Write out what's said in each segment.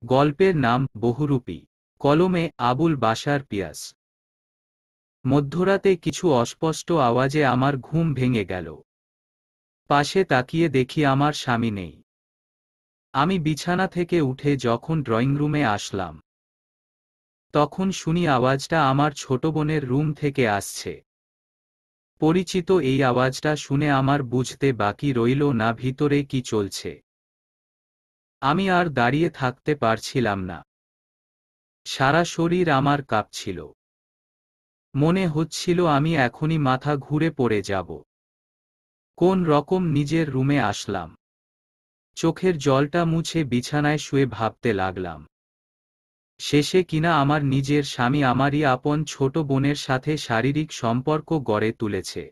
গল্পের নাম বহুরূপী। কলমে আবুল বাশার পিয়াস। মধ্যরাতে কিছু অস্পষ্ট আওয়াজে আমার ঘুম ভেঙে গেল। পাশে তাকিয়ে দেখি আমার স্বামী নেই। আমি বিছানা থেকে উঠে যখন ড্রয়িং রুমে আসলাম, তখন শুনি আওয়াজটা আমার ছোট বোনের রুম থেকে আসছে। পরিচিত এই আওয়াজটা শুনে আমার বুঝতে বাকি রইল না ভিতরে কি চলছে। আমি আর দাঁড়িয়ে থাকতে পারছিলাম না। সারা শরীর আমার কাঁপছিল। মনে হচ্ছিল আমি এখনই মাথা ঘুরে পড়ে যাব। কোন রকম নিজের রুমে আসলাম। চোখের জলটা মুছে বিছানায় শুয়ে ভাবতে লাগলাম, শেষে কিনা আমার নিজের স্বামী আমারই আপন ছোট বোনের সাথে শারীরিক সম্পর্ক গড়ে তুলেছে।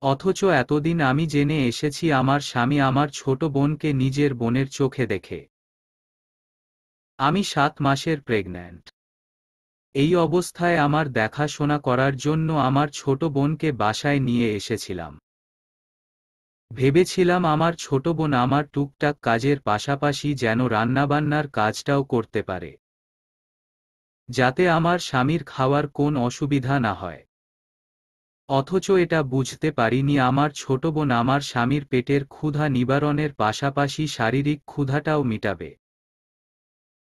অথচ এতদিন আমি জেনে এসেছি আমার স্বামী আমার ছোট বোনকে নিজের বোনের চোখে দেখে। আমি 7 মাসের প্রেগন্যান্ট। এই অবস্থায় আমার দেখাশোনা করার জন্য আমার ছোট বোনকে বাসায় নিয়ে এসেছিলাম। ভেবেছিলাম আমার ছোট বোন আমার টুকটাক কাজের পাশাপাশি যেন রান্নাবান্নার কাজটাও করতে পারে, যাতে আমার স্বামীর খাওয়ার কোন অসুবিধা না হয়। অথচ এটা বুঝতে পারিনি আমার ছোট বোন আমার স্বামীর পেটের ক্ষুধা নিবারণের পাশাপাশি শারীরিক ক্ষুধাটাও মিটাবে।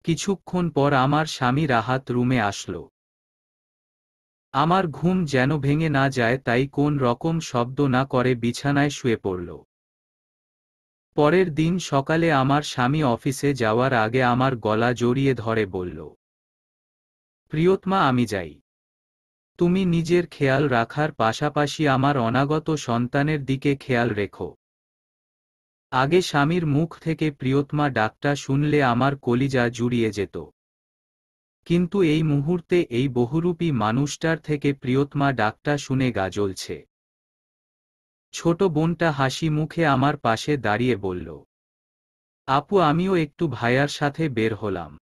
কিছুক্ষণ পর আমার স্বামী রাহাত রুমে আসলো। আমার ঘুম যেন ভেঙে না যায় তাই কোন রকম শব্দ না করে বিছানায় শুয়ে পড়ল। পরের দিন সকালে আমার স্বামী অফিসে যাওয়ার আগে আমার গলা জড়িয়ে ধরে বলল, প্রিয়তমা আমি যাই। তুমি নিজের খেয়াল রাখার পাশাপাশি আমার অনাগত সন্তানের দিকে খেয়াল রেখো। আগে স্বামীর মুখ থেকে প্রিয়তমা ডাকটা শুনলে আমার কলিজা জুড়িয়ে যেত। কিন্তু এই মুহূর্তে এই বহুরূপী মানুষটার থেকে প্রিয়তমা ডাকটা শুনে গা জ্বলছে। ছোট বোনটা হাসি মুখে আমার পাশে দাঁড়িয়ে বলল, আপু আমিও একটু ভাইয়ার সাথে বের হলাম।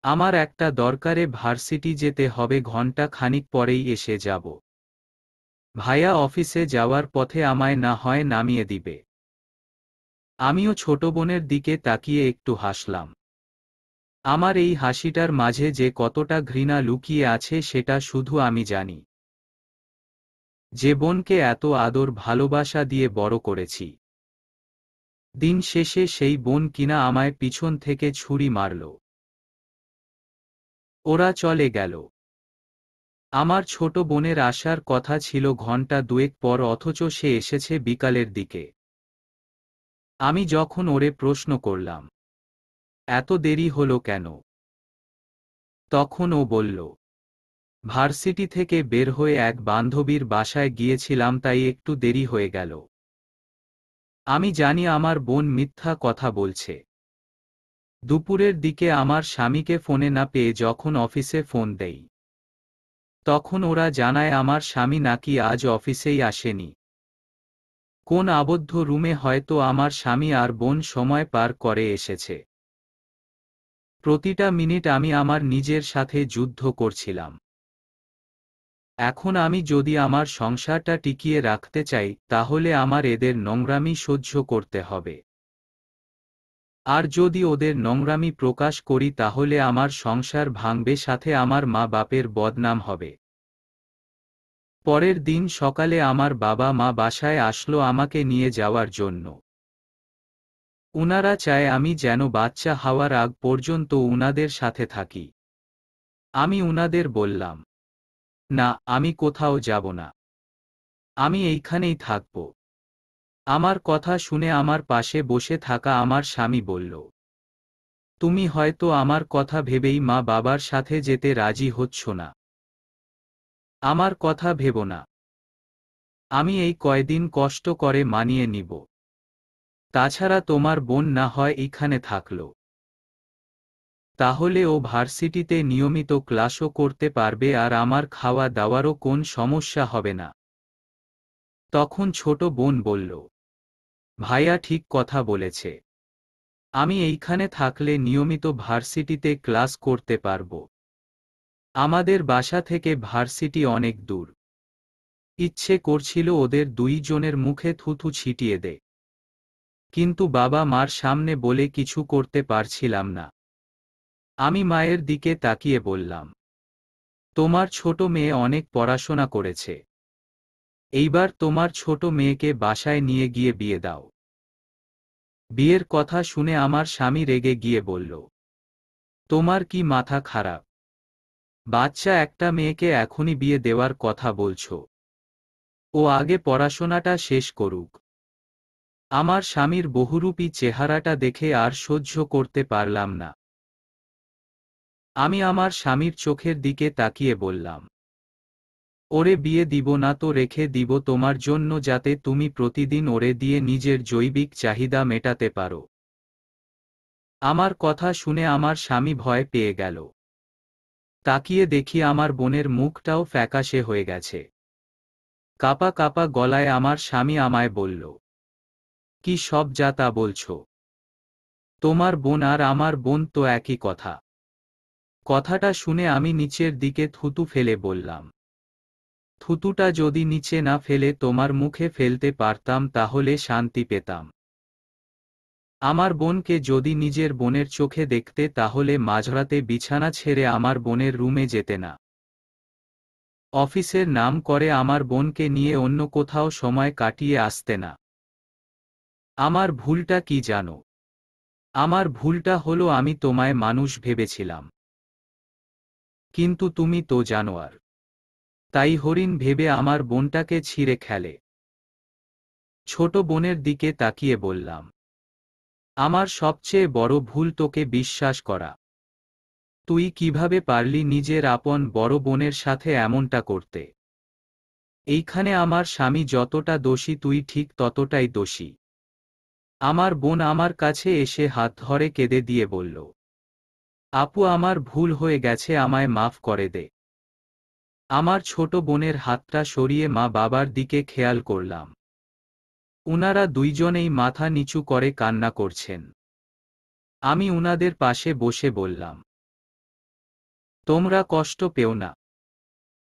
আমার একটা দরকারে ভার্সিটি যেতে হবে, ঘন্টা খানিক পরেই এসে যাব। ভাইয়া অফিসে যাওয়ার পথে আমায় না হয় নামিয়ে দিবে। আমিও ছোট বোনের দিকে তাকিয়ে একটু হাসলাম। আমার এই হাসিটার মাঝে যে কতটা ঘৃণা লুকিয়ে আছে সেটা শুধু আমি জানি। যে বোনকে এত আদর ভালোবাসা দিয়ে বড় করেছি, দিন শেষে সেই বোন কিনা আমায় পিছন থেকে ছুরি মারল। ওরা চলে গেল। আমার ছোট বোনের আসার কথা ছিল ঘন্টা দুয়েক পর, অথচ সে এসেছে বিকালের দিকে। আমি যখন ওরে প্রশ্ন করলাম, এত দেরি হলো কেন, তখন ও বলল, ভার্সিটি থেকে বের হয়ে এক বান্ধবীর বাসায় গিয়েছিলাম তাই একটু দেরি হয়ে গেল। আমি জানি আমার বোন মিথ্যা কথা বলছে। দুপুরের দিকে আমার স্বামীকে ফোনে না পেয়ে যখন অফিসে ফোন দেই, তখন ওরা জানায় আমার স্বামী নাকি আজ অফিসেই আসেনি। কোন আবদ্ধ রুমে হয়তো আমার স্বামী আর বোন সময় পার করে এসেছে। প্রতিটা মিনিট আমি আমার নিজের সাথে যুদ্ধ করছিলাম। এখন আমি যদি আমার সংসারটা টিকিয়ে রাখতে চাই তাহলে আমার এদের নোংরামি সহ্য করতে হবে। আর যদি ওদের নোংরামি প্রকাশ করি তাহলে আমার সংসার ভাঙবে, সাথে আমার মা বাপের বদনাম হবে। পরের দিন সকালে আমার বাবা মা বাসায় আসলো আমাকে নিয়ে যাওয়ার জন্য। উনারা চায় আমি যেন বাচ্চা হওয়ার আগ পর্যন্ত উনাদের সাথে থাকি। আমি উনাদের বললাম, না আমি কোথাও যাব না, আমি এইখানেই থাকব। আমার কথা শুনে আমার পাশে বসে থাকা আমার স্বামী বলল, তুমি হয়তো আমার কথা ভেবেই মা বাবার সাথে যেতে রাজি হচ্ছ না। আমার কথা ভেবো না, আমি এই কয়দিন কষ্ট করে মানিয়ে নিব। তাছাড়া তোমার বোন না হয় এইখানে থাকলো, তাহলে ও ভার্সিটিতে নিয়মিত ক্লাসও করতে পারবে আর আমার খাওয়া দাওয়ারও কোন সমস্যা হবে না। তখন ছোট বোন বলল, ভাইয়া ঠিক কথা বলেছে, আমি এইখানে থাকলে নিয়মিত ভার্সিটিতে ক্লাস করতে পারব। আমাদের বাসা থেকে ভার্সিটি অনেক দূর। ইচ্ছে করছিল ওদের দুইজনের মুখে থুথু ছিটিয়ে দে। কিন্তু বাবা মার সামনে বলে কিছু করতে পারছিলাম না। আমি মায়ের দিকে তাকিয়ে বললাম, তোমার ছোট মেয়ে অনেক পড়াশোনা করেছে। এইবার তোমার ছোট মেয়েকে বাসায় নিয়ে গিয়ে বিয়ে দাও। বিয়ের কথা শুনে আমার স্বামী রেগে গিয়ে বলল, তোমার কি মাথা খারাপ? বাচ্চা একটা মেয়েকে এখনই বিয়ে দেওয়ার কথা বলছো? ও আগে পড়াশোনাটা শেষ করুক। আমার স্বামীর বহুরূপী চেহারাটা দেখে আর সহ্য করতে পারলাম না। আমি আমার স্বামীর চোখের দিকে তাকিয়ে বললাম, ওরে বিয়ে দিব না তো রেখে দিব তোমার জন্য, যাতে তুমি প্রতিদিন ওরে দিয়ে নিজের জৈবিক চাহিদা মেটাতে পারো। আমার কথা শুনে আমার স্বামী ভয় পেয়ে গেল। তাকিয়ে দেখি আমার বোনের মুখটাও ফ্যাকাশে হয়ে গেছে। কাপা কাপা গলায় আমার স্বামী আমায় বলল, কি সব যা তা বলছো? তোমার বোন আর আমার বোন তো একই কথা। কথাটা শুনে আমি নিচের দিকে থুতু ফেলে বললাম, থুতুটা যদি নিচে না ফেলে তোমার মুখে ফেলতে পারতাম তাহলে শান্তি পেতাম। আমার বোনকে যদি নিজের বোনের চোখে দেখতে তাহলে মাঝরাতে বিছানা ছেড়ে আমার বোনের রুমে যেতে না। অফিসের নাম করে আমার বোনকে নিয়ে অন্য কোথাও সময় কাটিয়ে আসতে না। আমার ভুলটা কি জানো? আমার ভুলটা হলো আমি তোমায় মানুষ ভেবেছিলাম। কিন্তু তুমি তো জানোয়ার। তাই হরিণ ভেবে আমার বোনটাকে ছিঁড়ে খেলে। ছোট বোনের দিকে তাকিয়ে বললাম, আমার সবচেয়ে বড় ভুল তোকে বিশ্বাস করা। তুই কিভাবে পারলি নিজের আপন বড় বোনের সাথে এমনটা করতে? এইখানে আমার স্বামী যতটা দোষী তুই ঠিক ততটাই দোষী। আমার বোন আমার কাছে এসে হাত ধরে কেঁদে দিয়ে বলল, আপু আমার ভুল হয়ে গেছে, আমায় মাফ করে দে। আমার ছোট বোনের হাতটা সরিয়ে মা বাবার দিকে খেয়াল করলাম। উনারা দুইজনেই মাথা নিচু করে কান্না করছেন। আমি উনাদের পাশে বসে বললাম, তোমরা কষ্ট পেও না।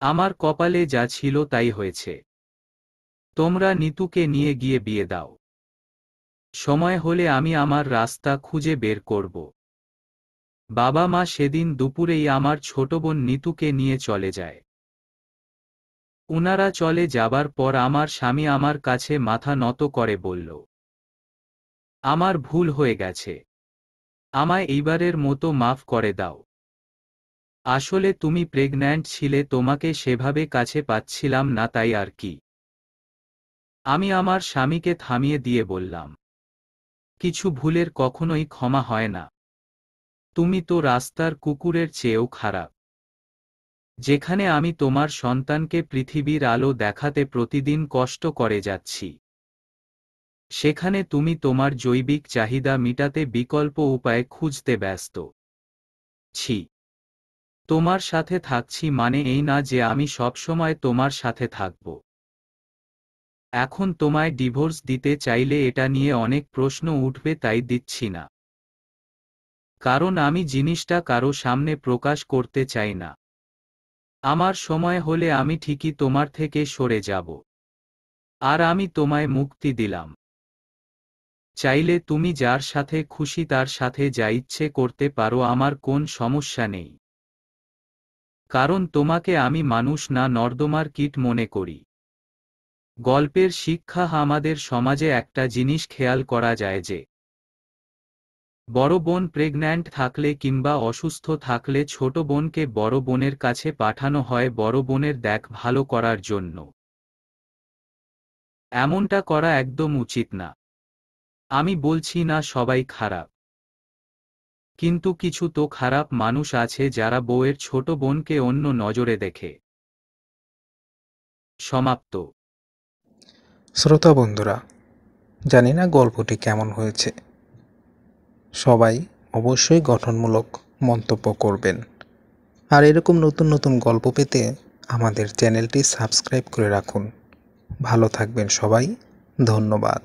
আমার কপালে যা ছিল তাই হয়েছে। তোমরা নিতুকে নিয়ে গিয়ে বিয়ে দাও। সময় হলে আমি আমার রাস্তা খুঁজে বের করব। বাবা মা সেদিন দুপুরেই আমার ছোট বোন নিতুকে নিয়ে চলে যায়। উনারা চলে যাবার পর আমার স্বামী আমার কাছে মাথা নত করে বলল, আমার ভুল হয়ে গেছে। আমায় এইবারের মতো মাফ করে দাও। আসলে তুমি প্রেগন্যান্ট ছিলে, তোমাকে সেভাবে কাছে পাচ্ছিলাম না, তাই আর কি। আমি আমার স্বামীকে থামিয়ে দিয়ে বললাম, কিছু ভুলের কখনোই ক্ষমা হয় না। তুমি তো রাস্তার কুকুরের চেয়েও খারাপ। যেখানে আমি তোমার সন্তানকে পৃথিবীর আলো দেখাতে প্রতিদিন কষ্ট করে যাচ্ছি, সেখানে তুমি তোমার জৈবিক চাহিদা মিটাতে বিকল্প উপায় খুঁজতে ব্যস্ত। ছি। তোমার সাথে থাকছি মানে এই না যে আমি সবসময় তোমার সাথে থাকব। এখন তোমায় ডিভোর্স দিতে চাইলে এটা নিয়ে অনেক প্রশ্ন উঠবে, তাই দিচ্ছি না। কারণ আমি জিনিসটা কারো সামনে প্রকাশ করতে চাই না। আমার সময় হলে আমি ঠিকই তোমার থেকে সরে যাব। আর আমি তোমায় মুক্তি দিলাম। চাইলে তুমি যার সাথে খুশি তার সাথে যা ইচ্ছে করতে পারো, আমার কোন সমস্যা নেই। কারণ তোমাকে আমি মানুষ না নর্দমার কীট মনে করি। গল্পের শিক্ষা, আমাদের সমাজে একটা জিনিস খেয়াল করা যায় যে, বড় বোন প্রেগন্যান্ট থাকলে কিংবা অসুস্থ থাকলে ছোট বোনকে বড় বোনের কাছে পাঠানো হয় বড় বোনের দেখভাল করার জন্য। এমনটা করা একদম উচিত না। আমি বলছি না সবাই খারাপ, কিন্তু কিছু তো খারাপ মানুষ আছে যারা বউয়ের ছোট বোনকে অন্য নজরে দেখে। সমাপ্ত। শ্রোতা বন্ধুরা, জানি না গল্পটি কেমন হয়েছে। সবাই অবশ্যই গঠনমূলক মন্তব্য করবেন। আর এরকম নতুন নতুন গল্প পেতে আমাদের চ্যানেলটি সাবস্ক্রাইব করে রাখুন। ভালো থাকবেন সবাই। ধন্যবাদ।